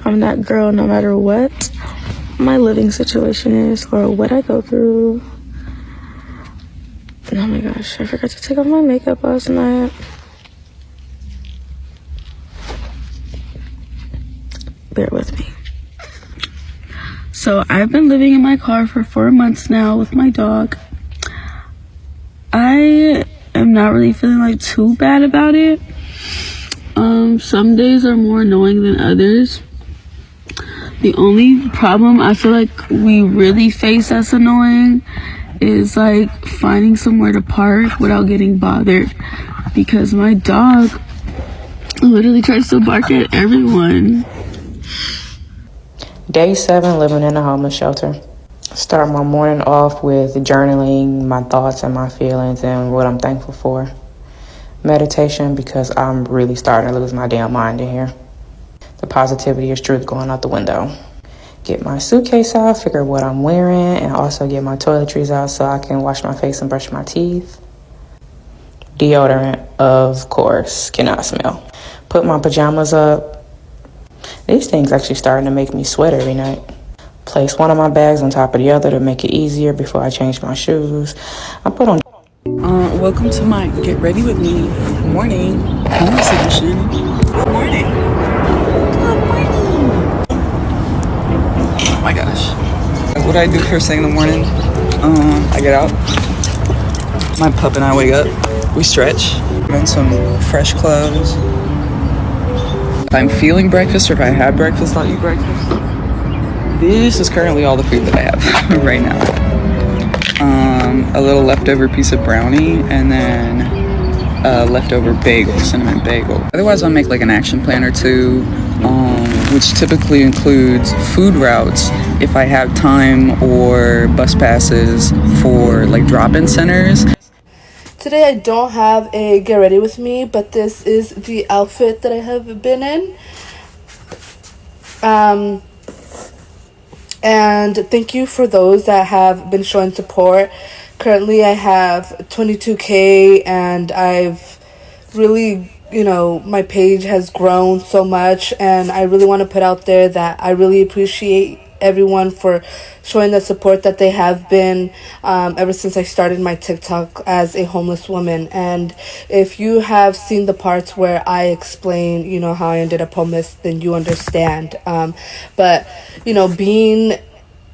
I'm that girl no matter what my living situation is or what I go through. Oh my gosh, I forgot to take off my makeup last night. Bear with me. So I've been living in my car for 4 months now with my dog. I am not really feeling like too bad about it. Some days are more annoying than others. The only problem I feel like we really face that's annoying is like finding somewhere to park without getting bothered, because my dog literally tries to bark at everyone. Day 7, living in a homeless shelter. Start my morning off with journaling my thoughts and my feelings and what I'm thankful for. Meditation, because I'm really starting to lose my damn mind in here. The positivity is truth going out the window. Get my suitcase out, figure what I'm wearing, and also get my toiletries out so I can wash my face and brush my teeth. Deodorant, of course, cannot smell. Put my pajamas up. These things actually starting to make me sweat every night. Place one of my bags on top of the other to make it easier before I change my shoes. I put on... Welcome to my Get Ready With Me morning homeless edition. Good morning. Good morning. Oh my gosh. What do I do first thing in the morning? I get out. My pup and I wake up. We stretch. I'm in some fresh clothes. If I'm feeling breakfast or if I had breakfast, I'll eat breakfast. This is currently all the food that I have right now. A little leftover piece of brownie, and then a leftover bagel, cinnamon bagel. Otherwise, I'll make like an action plan or two, which typically includes food routes if I have time, or bus passes for like drop-in centers. Today I don't have a Get Ready With Me, but this is the outfit that I have been in. And thank you for those that have been showing support. Currently I have 22K, and I've really, my page has grown so much, and I really want to put out there that I really appreciate everyone for showing the support that they have been ever since I started my TikTok as a homeless woman. And if you have seen the parts where I explain, how I ended up homeless, then you understand. But being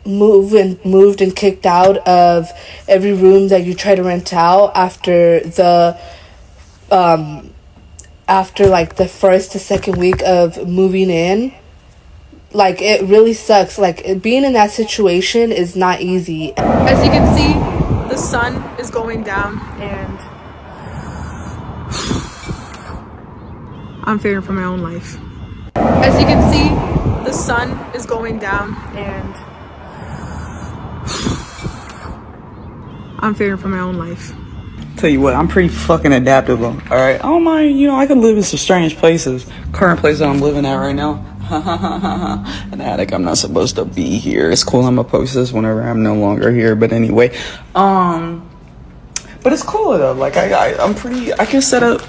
moved and kicked out of every room that you try to rent out after like the first to second week of moving in, like, it really sucks. Like, being in that situation is not easy. As you can see, the sun is going down, and I'm fearing for my own life. As you can see, the sun is going down, and I'm fearing for my own life. Tell you what, I'm pretty fucking adaptable. All right, I don't mind. I can live in some strange places. Current place that I'm living at right now. An attic. I'm not supposed to be here. It's cool. I'm gonna post this whenever I'm no longer here. But anyway, but it's cool though. Like I'm pretty. I can set up.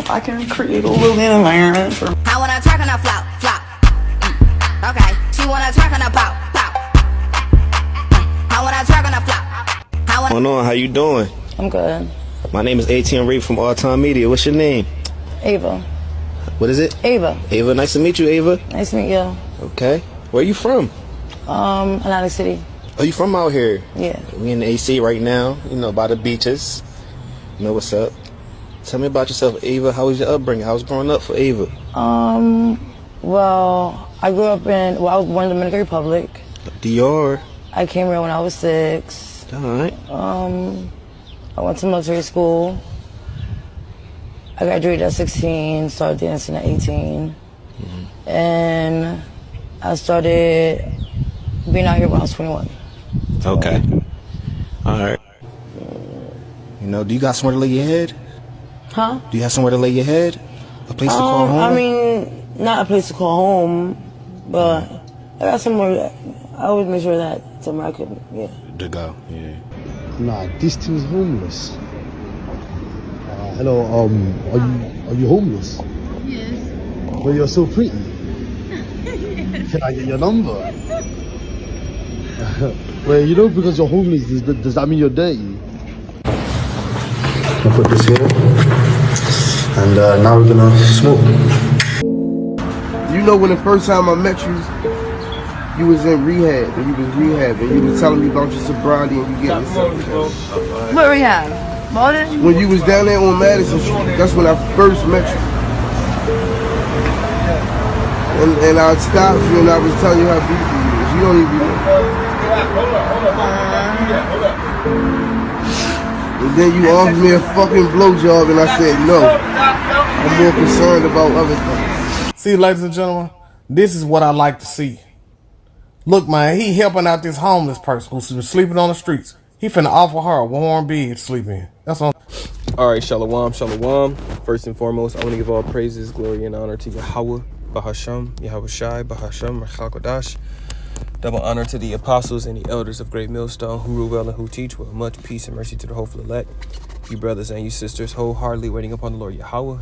I can create a little environment for. I wanna talk on a flop. Okay, she wanna talk on a pop. I wanna talk on a flop. What's going on? How you doing? I'm good. My name is ATM Reed from All Time Media. What's your name? Ava. What is it? Ava. Ava, nice to meet you, Ava. Nice to meet you. Okay. Where you from? Atlantic City. Oh, you from out here? Yeah. We in the AC right now, by the beaches. You know what's up. Tell me about yourself, Ava. How was your upbringing? How was growing up for Ava? Well, I grew up I was born in the Dominican Republic. Dior. I came here when I was 6. All right. I went to military school. I graduated at 16, started dancing at 18. Mm-hmm. And I started being out here when I was 21. Okay. All right. Do you got somewhere to lay your head? Huh? Do you have somewhere to lay your head? A place to call home? I mean, not a place to call home, but I got somewhere. I always make sure that somewhere I could, To go, yeah. Nah, this team's homeless. Hello, are you homeless? Yes. Well, you're so pretty. Can I get your number? Well, you know, because you're homeless, does that mean you're dirty? I'll put this here. And now we're gonna smoke. You know, when the first time I met you, you was in rehab, and you was rehabbing. You was telling me about your sobriety and you getting yourself together. What rehab? Modern? When you was down there on Madison Street, that's when I first met you. And I stopped you and I was telling you how beautiful you is. You don't even know. And then you offered me a fucking blowjob and I said no. I'm more concerned about other things. See, ladies and gentlemen, this is what I like to see. Look, man, he helping out this homeless person who's been sleeping on the streets. He finna offer her a warm bed to sleep in. That's all. All right, shalom, shalom. First and foremost, I want to give all praises, glory, and honor to Yahweh, Bahasham, Yahweh Shai, Bahasham, Rachal Kodash. Double honor to the apostles and the elders of Great Millstone who rule well and who teach with much peace and mercy to the hopeful elect. You brothers and you sisters wholeheartedly waiting upon the Lord Yahweh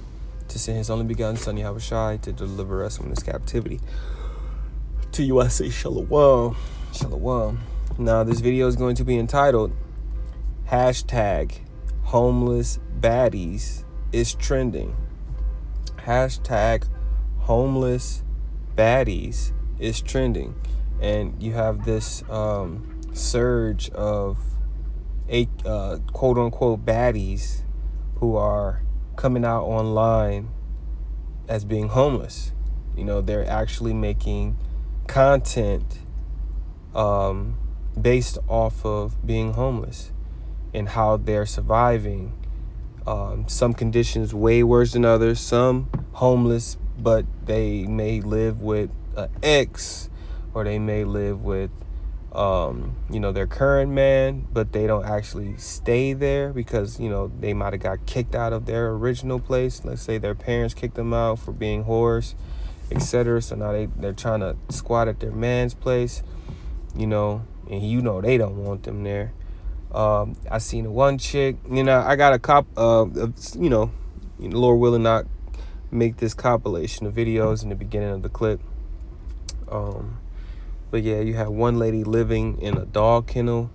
to send his only begotten son Yahweh Shai to deliver us from this captivity. To you I say shalom, shalom. Now this video is going to be entitled hashtag homeless baddies is trending. Hashtag homeless baddies is trending. And you have this surge of quote unquote baddies who are coming out online as being homeless. You know, they're actually making content based off of being homeless and how they're surviving. Some conditions way worse than others. Some homeless, but they may live with an ex, or they may live with their current man, but they don't actually stay there because, you know, they might have got kicked out of their original place. Let's say their parents kicked them out for being whores, etc. So now they're trying to squat at their man's place, you know, and you know they don't want them there. I seen one chick, you know, I got a Lord willing not make this compilation of videos in the beginning of the clip. But yeah, you have one lady living in a dog kennel.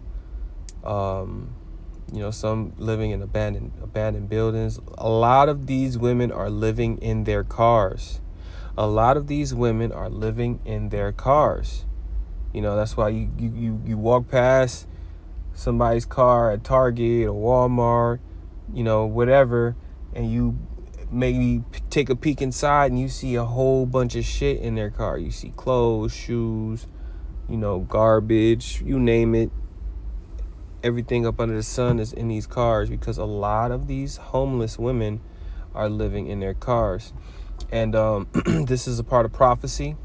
Some living in abandoned buildings. A lot of these women are living in their cars. A lot of these women are living in their cars. You know, that's why you walk past somebody's car at Target or Walmart, you know, whatever, and you maybe take a peek inside and you see a whole bunch of shit in their car. You see clothes, shoes, you know, garbage, you name it. Everything up under the sun is in these cars because a lot of these homeless women are living in their cars. And this is a part of prophecy.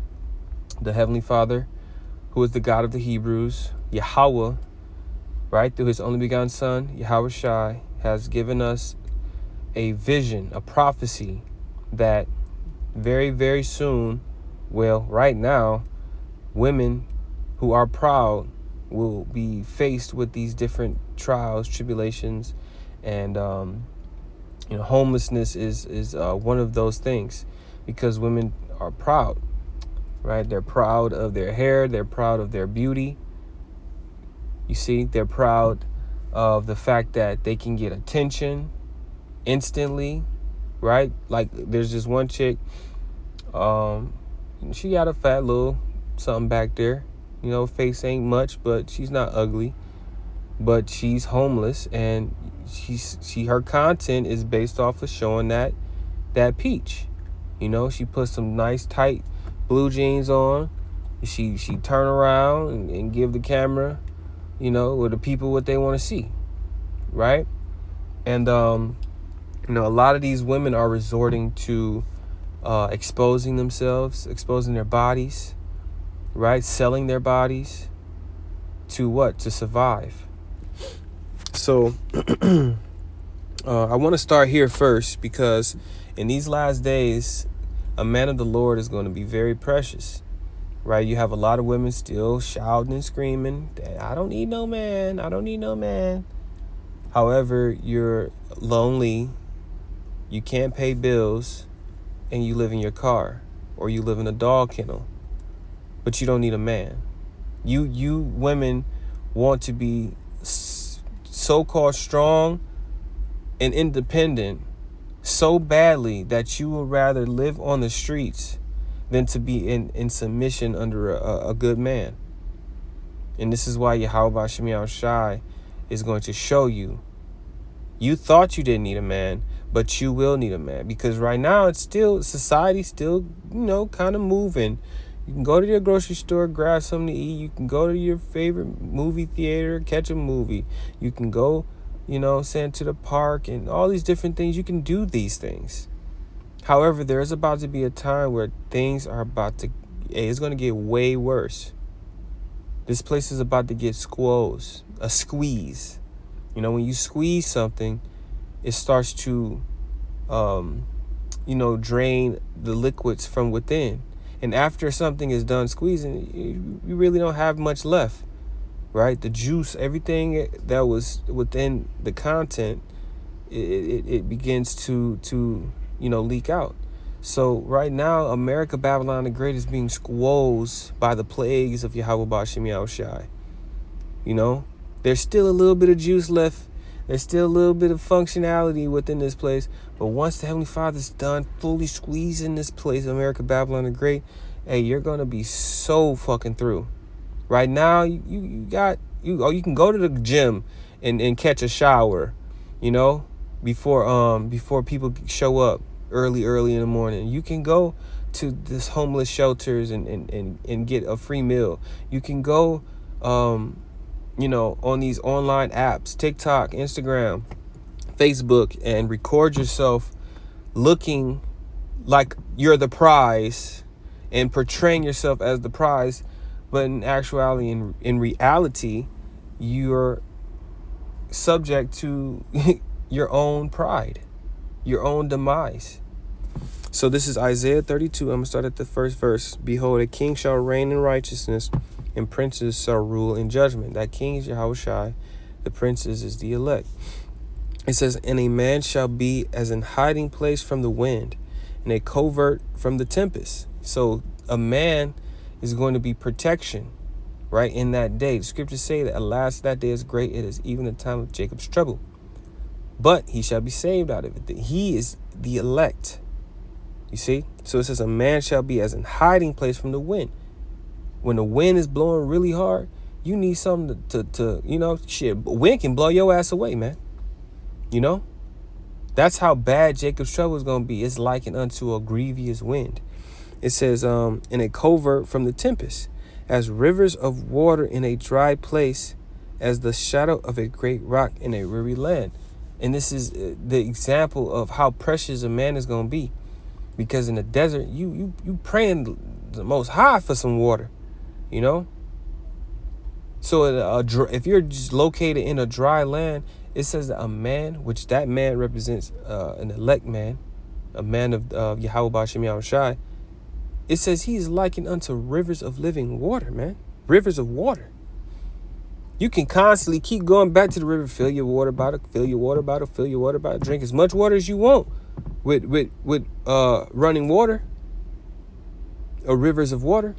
The Heavenly Father, who is the God of the Hebrews, Yahweh, right, through his only begotten son, Yahweh Shai, has given us a vision, a prophecy that very, very soon, well, right now, women who are proud will be faced with these different trials, tribulations, and homelessness is one of those things, because women are proud, right? They're proud of their hair, they're proud of their beauty. You see, they're proud of the fact that they can get attention instantly, right? Like there's this one chick, she got a fat little something back there. You know, face ain't much, but she's not ugly. But she's homeless, and her content is based off of showing that peach. You know, she put some nice tight blue jeans on. She turn around and give the camera, you know, or the people what they want to see, right? And a lot of these women are resorting to exposing themselves, exposing their bodies, right? Selling their bodies to what? To survive. So I want to start here first, because in these last days, a man of the Lord is going to be very precious, right? You have a lot of women still shouting and screaming that I don't need no man. I don't need no man. However, you're lonely, you can't pay bills, and you live in your car, or you live in a dog kennel, but you don't need a man. You women want to be so-called strong and independent so badly that you would rather live on the streets than to be in submission under a good man. And this is why Yahweh Shem Yahushai is going to show you. You thought you didn't need a man, but you will need a man. Because right now, society's still, kind of moving. You can go to your grocery store, grab something to eat. You can go to your favorite movie theater, catch a movie. You can go, to the park and all these different things. You can do these things. However, there's about to be a time where things are it's going to get way worse. This place is about to get a squeeze. When you squeeze something, it starts to, drain the liquids from within. And after something is done squeezing, you really don't have much left, right? The juice, everything that was within the content, it begins to leak out. So right now, America, Babylon the Great is being squozed by the plagues of Yahweh Ba'Shem Yahushai. There's still a little bit of juice left. There's still a little bit of functionality within this place. But once the Heavenly Father's done fully squeezing this place, America, Babylon the Great, hey, you're going to be so fucking through. Right now, you can go to the gym and catch a shower, before people show up early in the morning. You can go to this homeless shelters and get a free meal. You can go, on these online apps, TikTok, Instagram, Facebook, and record yourself looking like you're the prize and portraying yourself as the prize. But in actuality, in reality, you're subject to your own pride, your own demise. So this is Isaiah 32. I'm going to start at the first verse. Behold, a king shall reign in righteousness, and princes shall rule in judgment. That king is Yahushai. The princes is the elect. It says, and a man shall be as an hiding place from the wind, and a covert from the tempest. So a man is going to be protection, right, in that day. The scriptures say that alas, that day is great. It is even the time of Jacob's trouble. But he shall be saved out of it. He is the elect. You see? So it says a man shall be as an hiding place from the wind. When the wind is blowing really hard, you need something to wind can blow your ass away, man. That's how bad Jacob's trouble is going to be. It's likened unto a grievous wind. It says, in a covert from the tempest, as rivers of water in a dry place, as the shadow of a great rock in a weary land. And this is the example of how precious a man is going to be. Because in the desert, you praying the Most High for some water, So if you're just located in a dry land, it says that a man, which that man represents an elect man, a man of Yahweh Ba'Shem Yahushai, it says he is likened unto rivers of living water, man. Rivers of water. You can constantly keep going back to the river, fill your water bottle, fill your water bottle, fill your water bottle, drink as much water as you want with running water or rivers of water.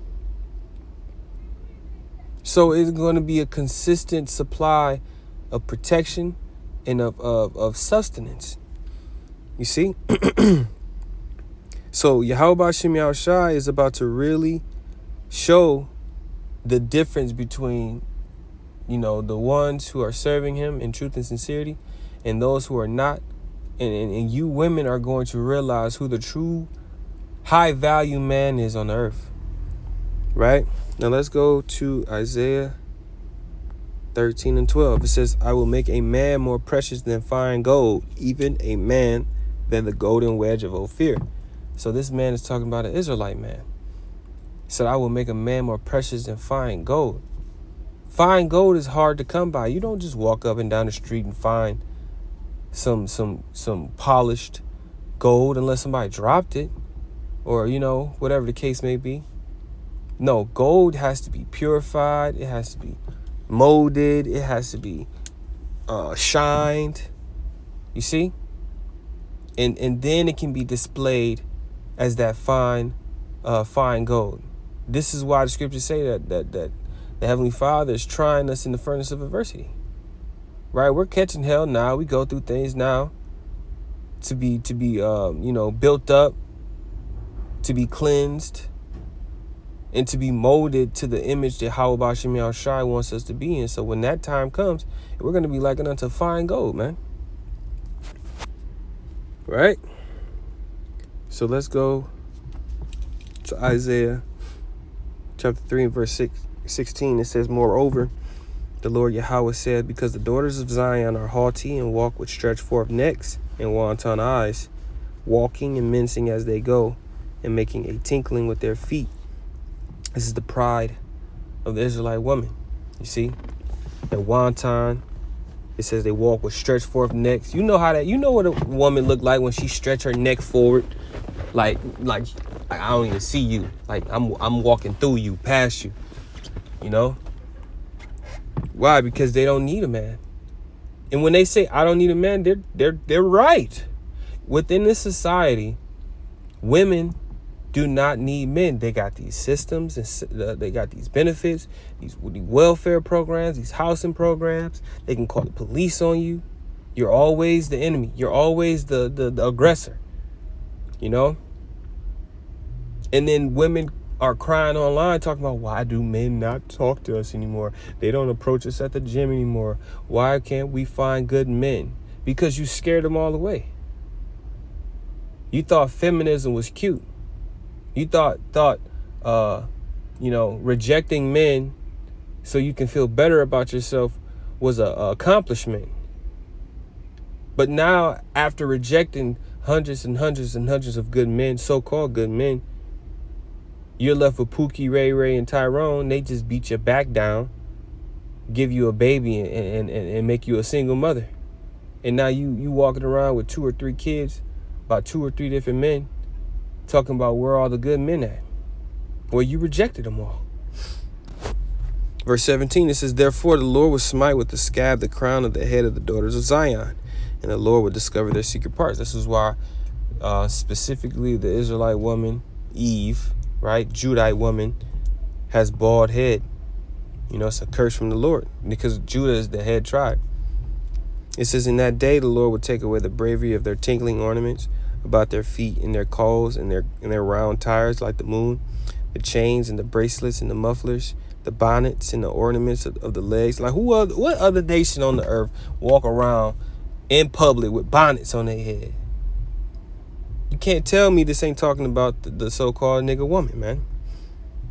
So it's going to be a consistent supply of protection and of sustenance. You see? So Yahweh Ba'Shem Yahushai is about to really show the difference between, the ones who are serving him in truth and sincerity and those who are not. And you women are going to realize who the true high value man is on the earth. Right? Now let's go to Isaiah 13 and 12. It says, I will make a man more precious than fine gold, even a man than the golden wedge of Ophir. So this man is talking about an Israelite man. He said, I will make a man more precious than fine gold. Fine gold is hard to come by. You don't just walk up and down the street and find some polished gold unless somebody dropped it or, whatever the case may be. No, gold has to be purified. It has to be molded. It has to be shined. You see? And then it can be displayed as that fine gold. This is why the scriptures say that the Heavenly Father is trying us in the furnace of adversity. Right? We're catching hell now. We go through things now to be built up, to be cleansed, and to be molded to the image that Yahweh Ba'Shem Shai wants us to be in. So when that time comes, we're going to be likened unto fine gold, man. Right? So let's go to Isaiah chapter 3 and verse 16. It says, moreover, the Lord Yahweh said, because the daughters of Zion are haughty and walk with stretched forth necks and wanton eyes, walking and mincing as they go, and making a tinkling with their feet. This is the pride of the Israelite woman. You see? The wanton. It says they walk with stretched forth necks. You know what a woman look like when she stretch her neck forward. Like I don't even see you. Like I'm walking through you, past you. You know? Why? Because they don't need a man. And when they say I don't need a man, they're right. Within this society, women do not need men. They got these systems and they got these benefits, these welfare programs, these housing programs. They can call the police on you. You're always the enemy. You're always the aggressor. You know? And then women are crying online talking about, why do men not talk to us anymore? They don't approach us at the gym anymore. Why can't we find good men? Because you scared them all away. You thought feminism was cute. You thought rejecting men so you can feel better about yourself was a accomplishment. But now, after rejecting hundreds and hundreds and hundreds of good men, so-called good men, you're left with Pookie, Ray, and Tyrone. They just beat your back down, give you a baby, and make you a single mother. And now you walking around with 2 or 3 kids, about 2 or 3 different men, talking about where all the good men at. Well, you rejected them all. Verse 17, it says, therefore the Lord will smite with the scab the crown of the head of the daughters of Zion, and the Lord will discover their secret parts. This is why specifically the Israelite woman, Eve, right, Judite woman, has bald head. You know, it's a curse from the Lord because Judah is the head tribe. It says, in that day the Lord will take away the bravery of their tinkling ornaments about their feet and their calls and their round tires like the moon, the chains and the bracelets and the mufflers, the bonnets and the ornaments of the legs. Like what other nation on the earth walk around in public with bonnets on their head? You can't tell me this ain't talking about the so-called nigga woman, man.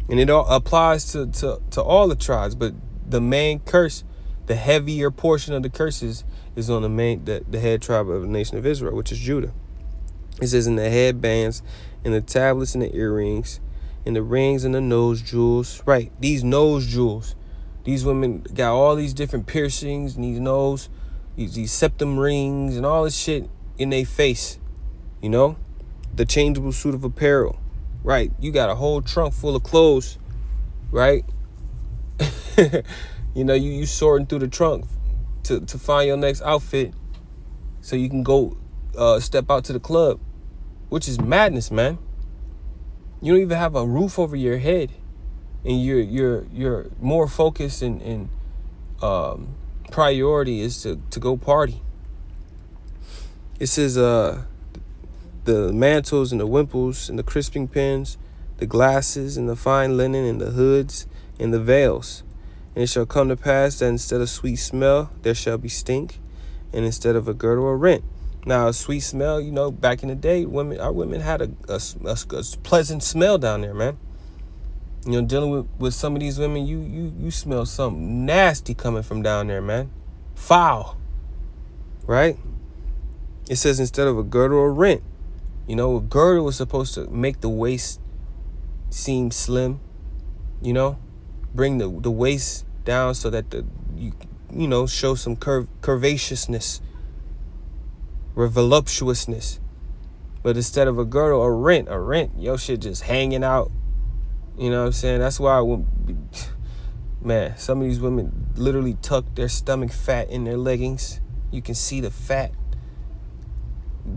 And it all applies to all the tribes, but the main curse, the heavier portion of the curses, is on the head tribe of the nation of Israel, which is Judah. It says, in the headbands, in the tablets, and the earrings, in the rings, and the nose jewels. Right, these nose jewels. These women got all these different piercings, and these septum rings, and all this shit in their face. You know, the changeable suit of apparel. Right, you got a whole trunk full of clothes. Right, you know, you sorting through the trunk to find your next outfit, so you can go step out to the club, which is madness, man. You don't even have a roof over your head, and you're more focused and priority is to go party. It says the mantles and the wimples and the crisping pins, the glasses and the fine linen and the hoods and the veils. And it shall come to pass that instead of sweet smell, there shall be stink, and instead of a girdle, a rent. Now, a sweet smell, you know, back in the day, our women had a pleasant smell down there, man. You know, dealing with some of these women, you smell something nasty coming from down there, man. Foul, right? It says instead of a girdle, a rent. You know, a girdle was supposed to make the waist seem slim, you know, bring the waist down so that you know, show some curvaceousness, voluptuousness. But instead of a girdle, a rent, your shit just hanging out. You know what I'm saying? That's why man, some of these women literally tuck their stomach fat in their leggings. You can see the fat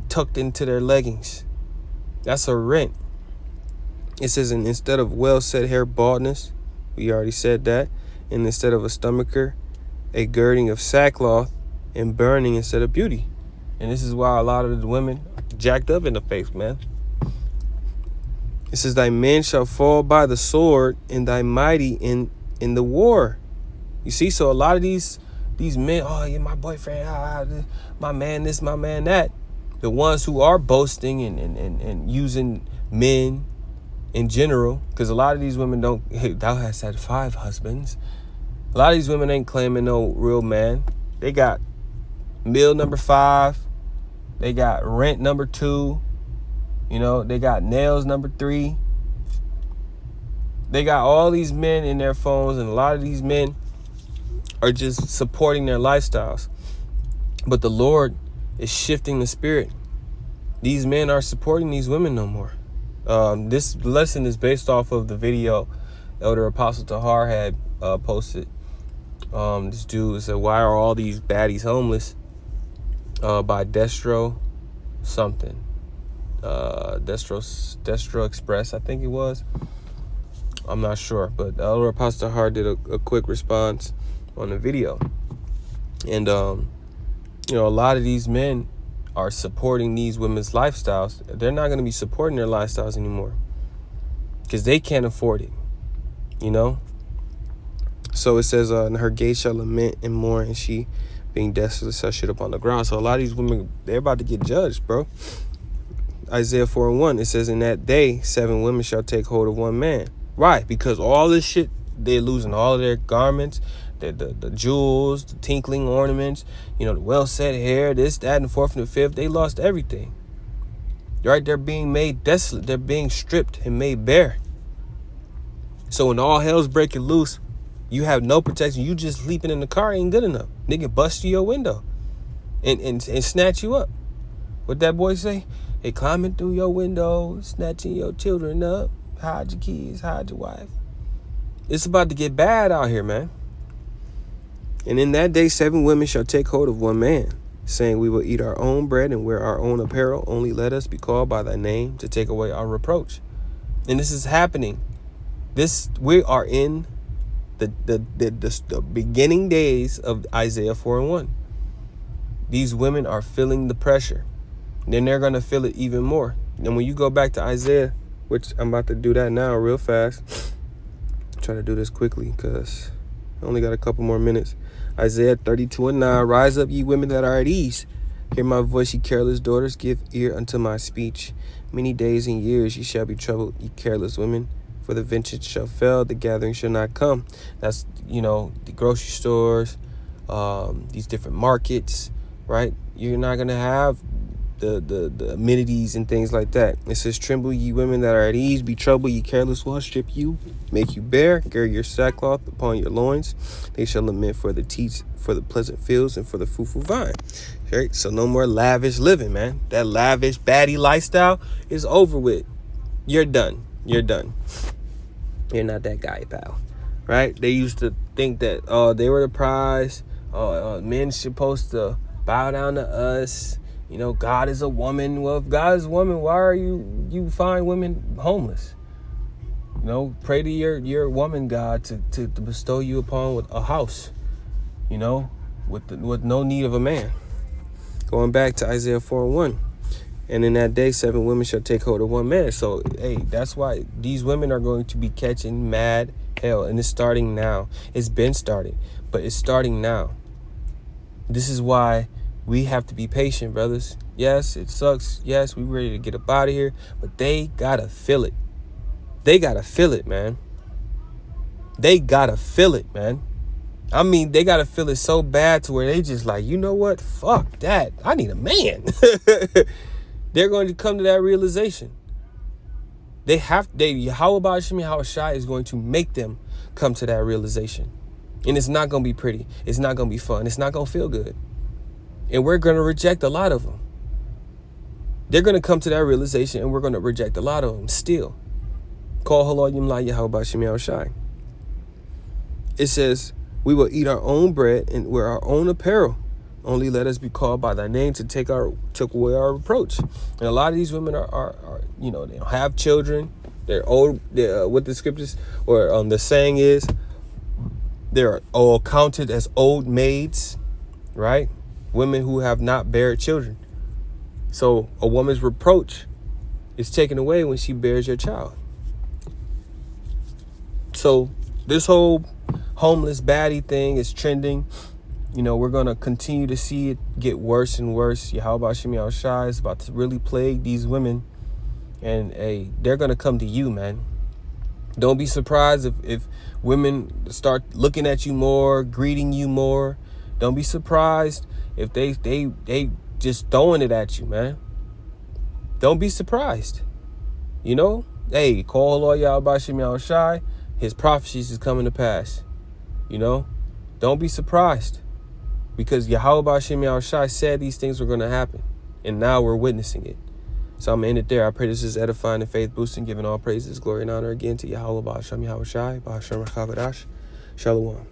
tucked into their leggings. That's a rent. It says, and instead of well-set hair, baldness. We already said that. And instead of a stomacher, a girding of sackcloth, and burning instead of beauty. And this is why a lot of the women jacked up in the face, man. It says, thy men shall fall by the sword, and thy mighty in the war. You see, so a lot of these men, oh yeah, my boyfriend, my man this, my man that. The ones who are boasting and using men in general, because a lot of these women don't, hey, thou hast had 5 husbands. A lot of these women ain't claiming no real man. They got meal number 5. They got rent number 2. You know, they got nails number 3. They got all these men in their phones, and a lot of these men are just supporting their lifestyles. But the Lord is shifting the spirit. These men are supporting these women no more. This lesson is based off of the video Elder Apostle Tahar had posted. This dude said, why are all these baddies homeless? By Destro something. Destro Express, I think it was. I'm not sure, but Elder Apostle Tahar did a quick response on the video. And you know, a lot of these men are supporting these women's lifestyles. They're not going to be supporting their lifestyles anymore because they can't afford it, you know. So it says, her gates shall lament and mourn, and she being desolate shall shit upon the ground. So a lot of these women, they're about to get judged, bro. Isaiah 4:1, it says, in that day 7 women shall take hold of one man. Right, because all this shit, they're losing all of their garments, the jewels, the tinkling ornaments, you know, the well-set hair, this, that, and the 4th and the 5th. They lost everything. Right? They're being made desolate. They're being stripped and made bare. So when all hell's breaking loose, you have no protection. You just sleeping in the car ain't good enough. Nigga bust through your window and snatch you up. What that boy say? They climbing through your window, snatching your children up. Hide your kids, hide your wife. It's about to get bad out here, man. And in that day 7 women shall take hold of one man, saying, we will eat our own bread and wear our own apparel. Only let us be called by thy name to take away our reproach. And this is happening. We are in the beginning days of Isaiah 4:1. These women are feeling the pressure. Then they're going to feel it even more. And when you go back to Isaiah, which I'm about to do that now real fast. Try to do this quickly because I only got a couple more minutes. Isaiah 32:9, rise up, ye women that are at ease. Hear my voice, ye careless daughters, give ear unto my speech. Many days and years ye shall be troubled, ye careless women. For the vintage shall fail, the gathering shall not come. That's, you know, the grocery stores, these different markets, right? You're not going to have the amenities and things like that. It says, tremble ye women that are at ease, be troubled ye careless ones, strip you, make you bare, gird your sackcloth upon your loins. They shall lament for the teats, for the pleasant fields, and for the fruitful vine. Right? So no more lavish living, man. That lavish baddie lifestyle is over with. You're done. You're done. You're not that guy, pal. Right? They used to think that they were the prize. Men supposed to bow down to us. You know, God is a woman. Well, if God is a woman, why are you find women homeless? You know, pray to your woman God to bestow you upon with a house. You know, with no need of a man. Going back to Isaiah 4:1. And in that day 7 women shall take hold of one man. So, hey, that's why these women are going to be catching mad hell. And it's starting now. It's been started, but it's starting now. This is why we have to be patient, brothers. Yes, it sucks. Yes, we're ready to get up out of here. But they gotta feel it. They gotta feel it, man. They gotta feel it, man. I mean, they gotta feel it so bad to where they just like, you know what? Fuck that. I need a man. They're going to come to that realization. Yahweh Shai is going to make them come to that realization. And it's not going to be pretty. It's not going to be fun. It's not going to feel good. And we're going to reject a lot of them. They're going to come to that realization, and we're going to reject a lot of them still. Call Haloyim La Yahweh Shai. It says, we will eat our own bread and wear our own apparel. Only let us be called by thy name to take away our reproach. And a lot of these women are you know, they don't have children. They're old. What the scriptures or the saying is, they're all counted as old maids, right? Women who have not bared children. So a woman's reproach is taken away when she bears your child. So this whole homeless baddie thing is trending. You know, we're going to continue to see it get worse and worse. Yahweh Shem Yahushai is about to really plague these women. And hey, they're going to come to you, man. Don't be surprised if women start looking at you more, greeting you more. Don't be surprised if they just throwing it at you, man. Don't be surprised. You know, hey, call Lord Yahweh Shem Yahushai. His prophecies is coming to pass. You know, don't be surprised, because Yahweh Shem Yahushai said these things were going to happen, and now we're witnessing it. So I'm going to end it there. I pray this is edifying and faith boosting, giving all praises, glory, and honor again to Yahweh Shem Yahushai, Ba'ashem Rachavadosh. Shalom.